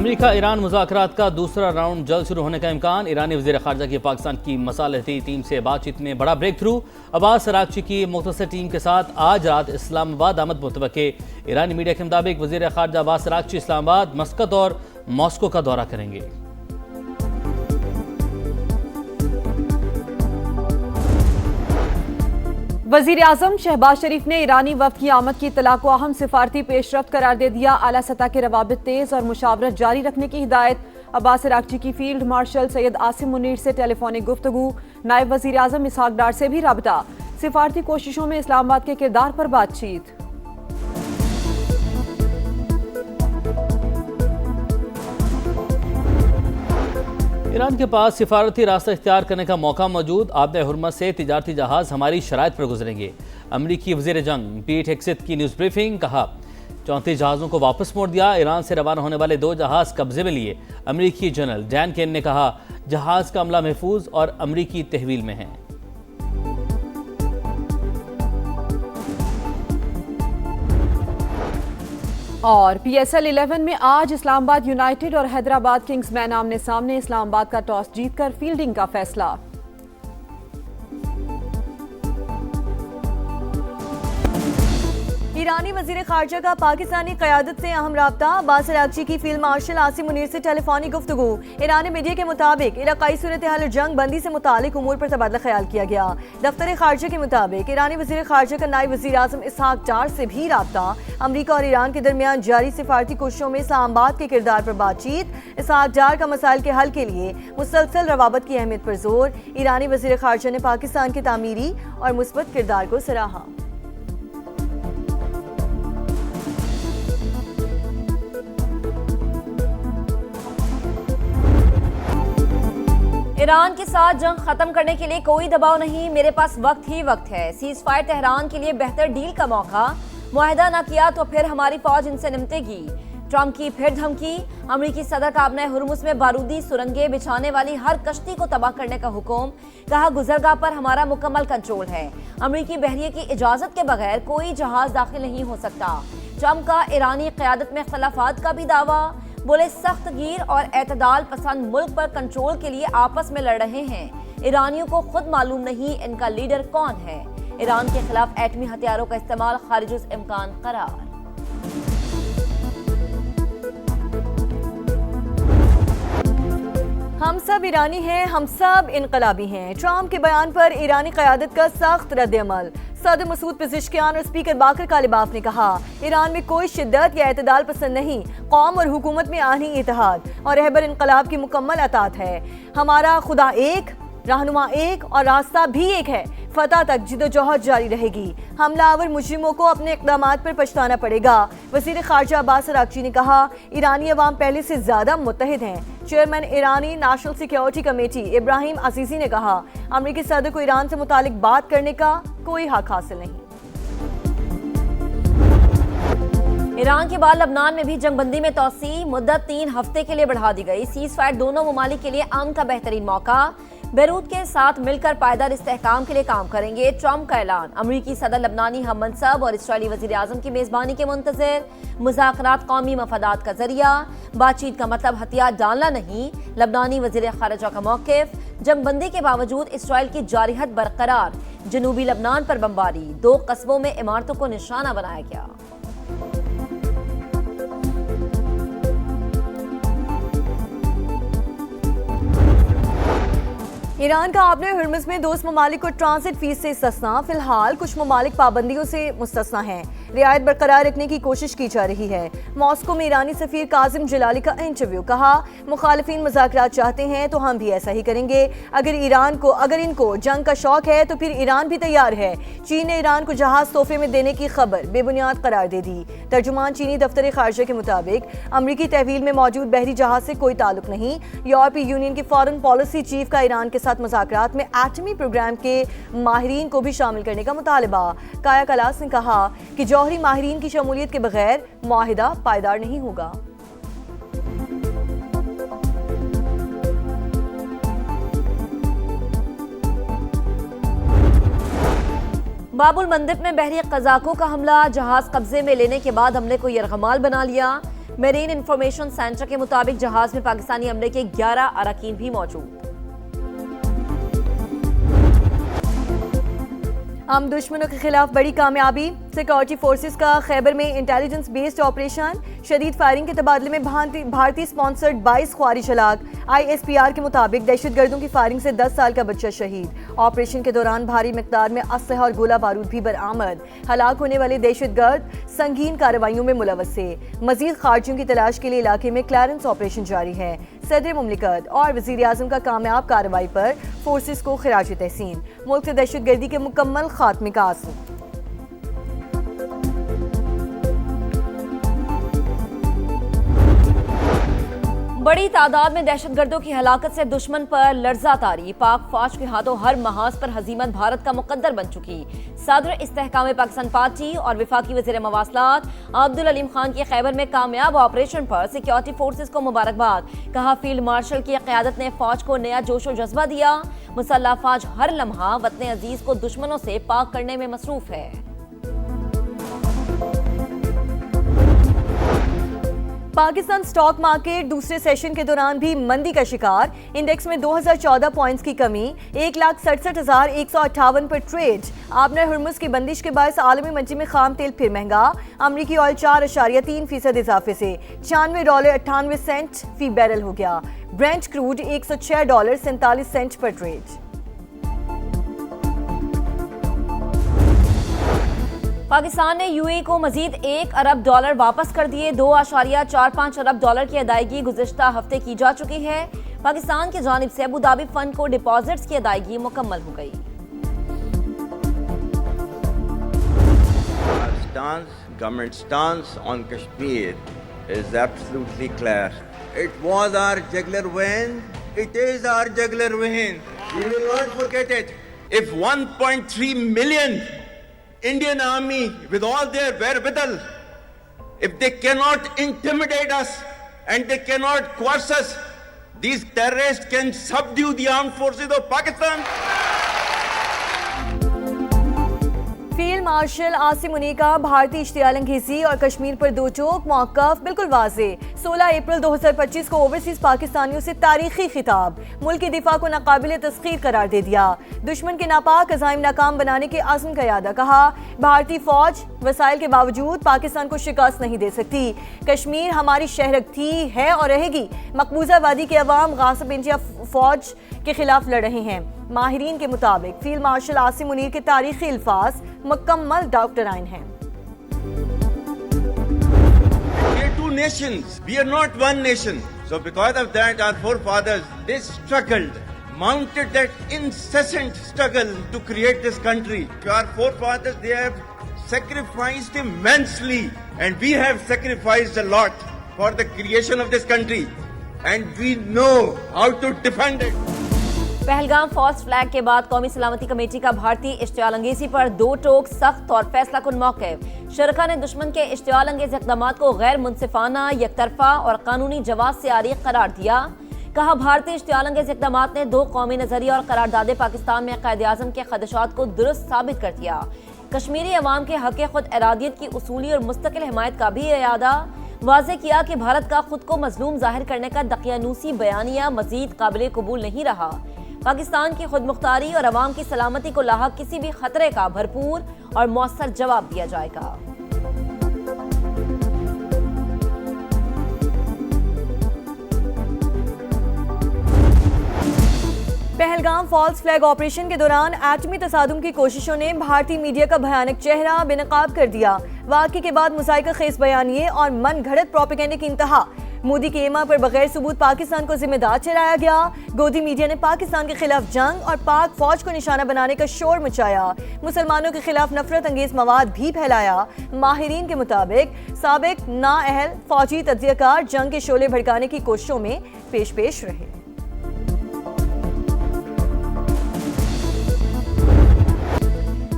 America Iran मुज़ाकरात का दूसरा round जल्द शुरू होने का इम्कान। ईरानी वज़ीर ख़ारजा की पाकिस्तान की मसालहती टीम से बातचीत में बड़ा ब्रेक थ्रू। अब्बास अराग़ची की मुख्तसर टीम के साथ आज रात इस्लामाबाद आमद मुतवक्के। ईरानी मीडिया के मुताबिक वज़ीर ख़ारजा अब्बास अराग़ची इस्लामाबाद, मस्कत और मॉस्को का दौरा करेंगे। वज़ीर आज़म शहबाज शरीफ ने ईरानी वफ़द की आमद की इत्तला को अहम सिफारती पेशरफ्त करार दे दिया। आला सतह के रवाबित तेज और मुशावरत जारी रखने की हिदायत। अब्बास अराग़ची की फील्ड मार्शल सैयद आसिम मुनीर से टेलीफोनिक गुफ्तगू। नायब वज़ीर आज़म इसहाक डार से भी राबता। सिफारती कोशिशों में इस्लामाबाद के किरदार पर बातचीत। ईरान के पास सिफारती रास्ता इख्तियार करने का मौका मौजूद। आबे हुर्मत से तिजारती जहाज़ हमारी शराइत पर गुजरेंगे। अमरीकी वज़ीर जंग पीट हेक्सिथ की न्यूज़ ब्रीफिंग। कहा 34 जहाज़ों को वापस मोड़ दिया। ईरान से रवाना होने वाले 2 जहाज़ कब्जे में लिए। अमरीकी जनरल डैन केन ने कहा जहाज़ का अमला महफूज और अमरीकी तहवील में है। और PSL 11 में आज इस्लामाबाद यूनाइटेड और हैदराबाद किंग्समैन आमने सामने। इस्लामाबाद का टॉस जीतकर फील्डिंग का फैसला। ईरानी वजीर खारजा का पाकिस्तानी क़यादत से अहम राब्ता। अब्बास अराग़ची की फील्ड मार्शल आसिम मुनीर से टेलीफोनिक गुफ्तगू। ईरानी मीडिया के मुताबिक इलाकाई सूरत हाल जंग बंदी से मुतालिक उमूर पर तबादला ख्याल किया गया। दफ्तर खारजा के मुताबिक ईरानी वजीर खारजा का नायब वजीर आज़म इसहाक डार से भी राब्ता। अमरीका और ईरान के दरमियान जारी सिफारती कोशिशों में इस्लामाबाद के किरदार पर बातचीत। इसहाक डार का मसाइल के हल के लिए मुसलसल रवाबत की अहमियत पर जोर। ईरानी वजीर खारजा ने पाकिस्तान के तामीरी और मुस्बत किरदार को सराहा। ईरान के साथ जंग खत्म करने के लिए कोई दबाव नहीं, मेरे पास वक्त ही वक्त है। सीज फायर तेहरान के लिए बेहतर डील का मौका। मुआहदा न किया तो फिर हमारी फौज इनसे निपटेगी। ट्रंप की फिर धमकी। अमरीकी सदर का आबना हुर्मुज़ में बारूदी सुरंगें बिछाने वाली हर कश्ती को तबाह करने का हुक्म। कहा गुजरगाह पर हमारा मुकम्मल कंट्रोल है। अमरीकी बहरिये की इजाजत के बगैर कोई जहाज दाखिल नहीं हो सकता। ट्रंप का ईरानी क़यादत में इख्तलाफात का भी दावा। बोले सख्त गिर और एतदाल पसंद मुल्क पर कंट्रोल के लिए आपस में लड़ रहे हैं। ईरानियों को खुद मालूम नहीं इनका लीडर कौन है। ईरान के खिलाफ एटमी हथियारों का इस्तेमाल खारिजुल इम्कान करार। हम सब ईरानी हैं, हम सब इनकलाबी हैं। ट्रंप के बयान पर ईरानी क़यादत का सख्त रद्द-ए-अमल। सदर मसूद पेज़ेश्कियान और स्पीकर बाकर कालिबाफ ने कहा ईरान में कोई शिद्दत या एतदाल पसंद नहीं, कौम और हुकूमत में आहनी इत्तेहाद और रहबर इनकलाब की मुकम्मल अतात है। हमारा खुदा एक, रहनुमा एक और रास्ता भी एक है। फतह तक जिद्दोजहद जारी रहेगी। हमलावर मुजरिमों को अपने इक़दामात पर पछताना पड़ेगा। वज़ीर ख़ारजा अब्बास अराग़ची ने कहा ईरानी अवाम पहले से ज़्यादा मुत्तहिद हैं। चेयरमैन ईरानी नेशनल सिक्योरिटी कमेटी इब्राहिम अजीज़ी ने कहा अमरीकी सदर को ईरान से मुतालिक बात करने का कोई हक हासिल नहीं। ईरान के बाद लबनान में भी जंगबंदी में तोसी। मुद्दत 3 हफ्ते के लिए बढ़ा दी गई। सीज फायर दोनों ममालिक के लिए अमन का बेहतरीन मौका। बेरूत के साथ मिलकर पायदार इस्तेहकाम के लिए काम करेंगे। ट्रंप का ऐलान। अमरीकी सदर लबनानी हम मनसब और इसराइली वज़ीर आज़म की मेज़बानी के मुंतज़िर। मुज़ाकरात कौमी मफादात का जरिया। बातचीत का मतलब हथियार डालना नहीं। लबनानी वज़ीर ख़ारजा का मौक़िफ़। जंगबंदी के बावजूद इसराइल की जारिहत बरकरार। जनूबी लबनान पर बमबारी। 2 कस्बों में इमारतों को निशाना बनाया गया। ईरान का आबना हुर्मुज़ में दोस्त ममालिक को ट्रांजिट फीस से इस्तिस्ना। फिलहाल कुछ ममालिक पाबंदियों से मुस्तस्ना हैं। रियायत बरकरार रखने की कोशिश की जा रही है। मॉस्को में ईरानी सफ़ीर काजिम जलाली का इंटरव्यू। कहा मुखालिफिन मुज़ाकरात चाहते हैं तो हम भी ऐसा ही करेंगे। अगर इनको जंग का शौक है तो फिर ईरान भी तैयार है। चीन ने ईरान को जहाज तोहफे में देने की खबर बेबुनियाद करार दे दी। तर्जुमान चीनी दफ्तर खारजा के मुताबिक अमरीकी तहवील में मौजूद बहरी जहाज से कोई ताल्लुक नहीं। यूरोपीय यूनियन के फॉरेन पॉलिसी चीफ का ईरान के साथ मुज़ाकरात में एटमी प्रोग्राम के माहिरीन को भी शामिल करने का मुतालबा। काया कलास ने कहा कि जौहरी माहिरीन की शमूलियत के बगैर मुआहिदा पायदार नहीं होगा। बाबुल मंदिब में बहरी कज़ाकों का हमला। जहाज कब्जे में लेने के बाद हमले को यरगमाल बना लिया। मेरीन इंफॉर्मेशन सेंटर के मुताबिक जहाज में पाकिस्तानी अमले के 11 अरकान भी मौजूद। हम दुश्मनों के खिलाफ बड़ी कामयाबी। सिक्योरिटी फोर्सेस का खैबर में इंटेलिजेंस बेस्ड ऑपरेशन। शदीद फायरिंग के तबादले में भारतीय स्पॉन्सर्ड 22 ख्वारिश हलाक। ISPR के मुताबिक दहशतगर्दों की फायरिंग से 10 साल का बच्चा शहीद। ऑपरेशन के दौरान भारी मिकदार में असलहा और गोला बारूद भी बरामद। हलाक होने वाले दहशतगर्द संगीन कार्रवाइयों में मुलव्वस थे। मजीद खारजियों की तलाश के लिए इलाके में क्लियरेंस ऑपरेशन जारी है। सदर मुमलिकत और वज़ीर आज़म का कामयाब कार्रवाई पर फोर्सेस को खिराज तहसीन। मुल्क से दहशतगर्दी के मुकम्मल खात्मे का आज़म। बड़ी तादाद में दहशतगर्दों की हलाकत से दुश्मन पर लर्जा तारी। पाक फौज के हाथों हर महाज पर हजीमत भारत का मुकद्दर बन चुकी। सदर इस्तेहकाम पाकिस्तान पार्टी और वफाकी वज़ीर मवासलात अब्दुल अलीम खान की खैबर में कामयाब ऑपरेशन पर सिक्योरिटी फोर्सेस को मुबारकबाद। कहा फील्ड मार्शल की क़यादत ने फौज को नया जोश और जज्बा दिया। मुसल्लह फौज हर लम्हा वतन अजीज को दुश्मनों से पाक करने में मसरूफ है। पाकिस्तान स्टॉक मार्केट दूसरे सेशन के दौरान भी मंदी का शिकार। इंडेक्स में 2014 पॉइंट्स की कमी। 1,67,158 पर ट्रेड। आबना हुर्मुज़ की बंदिश के बाद आलमी मंडी में खाम तेल फिर महंगा। अमरीकी ऑयल 4.3% इजाफे से $96.98 फी बैरल हो गया। ब्रेंट क्रूड $106.47 पर ट्रेड। पाकिस्तान ने यूएई को मजीद $1 अरब वापस कर दिए। $2.45 अरब की अदायगी गुज़िश्ता हफ्ते की जा चुकी है। पाकिस्तान की जानिब से अबू धाबी फंड को डिपॉजिट्स की अदायगी मुकम्मल हो गई। Government stance on Kashmir is absolutely clear. It was our jugular vein. It is our jugular vein. We will not forget it. If 1.3 million Indian army with all their wherewithal, if they cannot intimidate us and they cannot coerce us, these terrorists can subdue the armed forces of Pakistan. Field marshal Asim Munir का भारतीय इश्तियाल अंगेजी और कश्मीर पर दो टोक मौक़िफ़ बिल्कुल वाज़ेह। 16 अप्रैल 2025 को overseas पाकिस्तानियों से तारीखी खिताब। मुल्क की दिफा को नाकाबिल तस्खीर करार दे दिया। दुश्मन के नापाक अज़ाइम नाकाम बनाने के आज़म का यादा। कहा भारतीय फौज वसाइल के बावजूद पाकिस्तान को शिकस्त नहीं दे सकती। कश्मीर हमारी शहरक थी, है और रहेगी। मकबूजा वादी के अवाम गासिब इंडिया फौज के खिलाफ लड़ रहे हैं। माहिरीन के मुताबिक फील्ड मार्शल आसिम मुनीर के तारीखी अल्फाज मुकम्मल डॉक्टराइन हैं। We are two nations. We are not one nation. So because of that, our forefathers, they struggled, mounted that incessant struggle to create this country. Our forefathers, they have sacrificed immensely, and we have sacrificed a lot for the creation of this country. And we know how to defend it. Pahalgam false flag के बाद कौमी सलामती committee का भारतीय इश्तियाल अंगेजी पर दो टोक सख्त और फैसला कुन मौक़िफ़। शरका ने दुश्मन के इश्तियाल अंगेज इक़दाम को गैर मुनसिफाना, यकतरफा और कानूनी जवाब से आरी करार दिया। कहा भारतीय इश्तियाल अंगेज इक़दाम ने दो कौमी नजरिया और करारदादे पाकिस्तान में क़ायद आज़म के खदशात को दुरुस्त साबित कर दिया। कश्मीरी अवाम के हक़ खुद इरादियत की उसूली और मुस्तकिल हिमायत का भी इरादा वाज़े किया कि भारत का खुद को मजलूम जाहिर करने का दकियानूसी बयानिया मजीद काबिल कबूल नहीं रहा। पाकिस्तान की खुद मुख्तारी और अवाम की सलामती को लाहक किसी भी खतरे का भरपूर और मौसर जवाब दिया जाएगा। पहलगाम फॉल्स फ्लैग ऑपरेशन के दौरान एटमी तसादुम की कोशिशों ने भारतीय मीडिया का भयानक चेहरा बेनकाब कर दिया। वाक़े के बाद मुज़ाहिका खेज बयानिए और मन घड़त प्रोपेगेंडे की इंतहा। मोदी के एमा पर बगैर सबूत पाकिस्तान को जिम्मेदार ठहराया गया। गोदी मीडिया ने पाकिस्तान के खिलाफ जंग और पाक फौज को निशाना बनाने का शोर मचाया। मुसलमानों के खिलाफ नफरत अंगेज मवाद भी फैलाया। माहिरीन के मुताबिक साबिक नाअहल फौजी तज्जियाकार जंग के शोले भड़काने की कोशिशों में पेश रहे।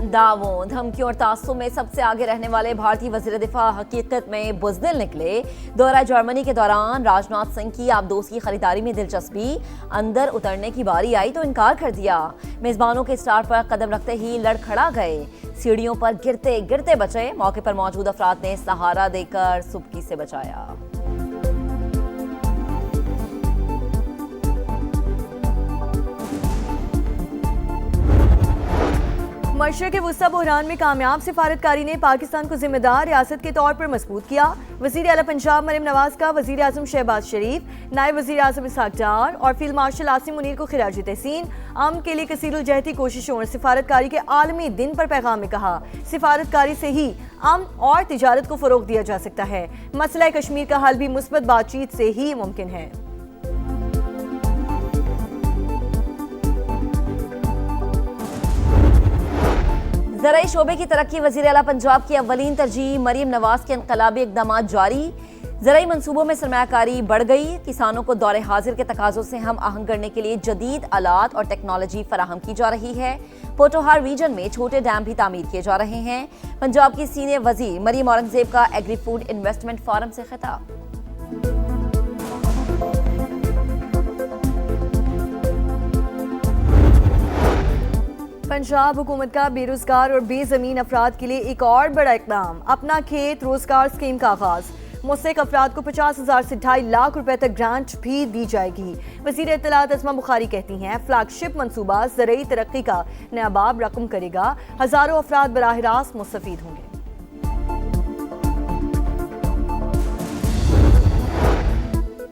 दावों, धमकियों और तासुब में सबसे आगे रहने वाले भारतीय वज़ीर दिफा हकीकत में बुज़दिल निकले। दौरा जर्मनी के दौरान राजनाथ सिंह की आबदोस की खरीदारी में दिलचस्पी, अंदर उतरने की बारी आई तो इनकार कर दिया। मेज़बानों के स्टार पर कदम रखते ही लड़खड़ा गए, सीढ़ियों पर गिरते गिरते बचे। मौके पर मौजूद अफराद ने सहारा देकर सुबकी से बचाया। मशरक़ वुस्ता बहरान में कामयाब सिफारतकारी ने पाकिस्तान को जिम्मेदार रियासत के तौर पर मजबूत किया। वज़ीर आला पंजाब मरियम नवाज का वज़ीर आज़म शहबाज शरीफ, नायब वज़ीर आज़म इसहाक डार और फील्ड मार्शल आसिम मुनीर को खिराज तहसीन। अमन के लिए कसीरुल-जहती कोशिशों और सिफारतकारी के आलमी दिन पर पैगाम में कहा, सिफारतकारी से ही अमन और तिजारत को फ़रोग दिया जा सकता है। मसला कश्मीर का हल भी मुस्बत बातचीत से ही मुमकिन है। ज़राई शोबे की तरक्की वज़ीर आला पंजाब की अव्वलीन तरजीह, मरियम नवाज के इनकलाबी इक़दामात जारी। ज़राई मंसूबों में सरमायाकारी बढ़ गई। किसानों को दौरे हाजिर के तकाज़ों से हम आहंग करने के लिए जदीद आलात और टेक्नोलॉजी फराहम की जा रही है। पोटोहार रीजन में छोटे डैम भी तामीर किए जा रहे हैं। पंजाब की सीनियर वज़ीर मरियम औरंगज़ेब का एग्री फूड इन्वेस्टमेंट फोरम से खिताब। पंजाब हुकूमत का बेरोजगार और बेजमीन अफराद के लिए एक और बड़ा इकदाम, अपना खेत रोजगार स्कीम का आगाज। मुस्तहिक अफराद को 50,000 से 2.5 लाख रुपए तक ग्रांट भी दी जाएगी। वज़ीर इत्तलात अज़मा बुखारी कहती हैं, फ्लैगशिप मंसूबा ज़राई तरक्की का नया बाब रकम करेगा। हज़ारों अफराद बराह रास्त मुस्तफ़ीद होंगे।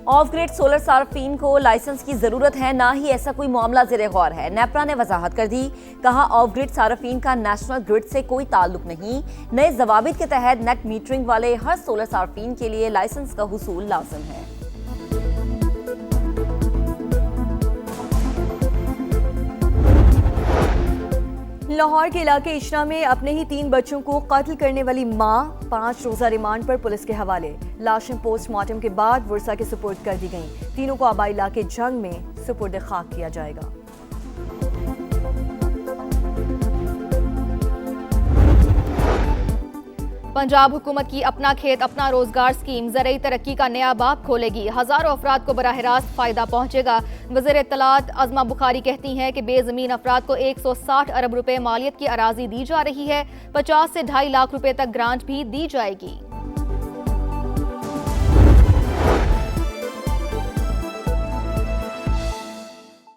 ऑफ ग्रिड सोलर सार्फिन को लाइसेंस की जरूरत है, ना ही ऐसा कोई मामला ज़ेरे गौर है। नेपरा ने वजाहत कर दी, कहा ऑफ ग्रिड सार्फिन का नेशनल ग्रिड से कोई ताल्लुक नहीं। नए ज़वाबित के तहत नेट मीटरिंग वाले हर सोलर सार्फिन के लिए लाइसेंस का हुसूल लाज़िम है। लाहौर के इलाके इशरा में अपने ही 3 बच्चों को कत्ल करने वाली मां 5 रोजा रिमांड पर पुलिस के हवाले। लाशें पोस्टमार्टम के बाद वर्सा के सुपुर्द कर दी गईं। तीनों को आबाई इलाके जंग में सुपुर्द खाक किया जाएगा। पंजाब हुकूमत की अपना खेत अपना रोजगार स्कीम ज़राई तरक्की का नया बाब खोलेगी। हज़ारों अफराद को बराह रास्त फ़ायदा पहुँचेगा। वज़ीर इत्तलात अज़मा बुखारी कहती हैं कि बेज़मीन अफराद को 160 अरब रुपए मालियत की अराजी दी जा रही है। 50 से 2.5 लाख रुपए तक ग्रांट भी दी जाएगी।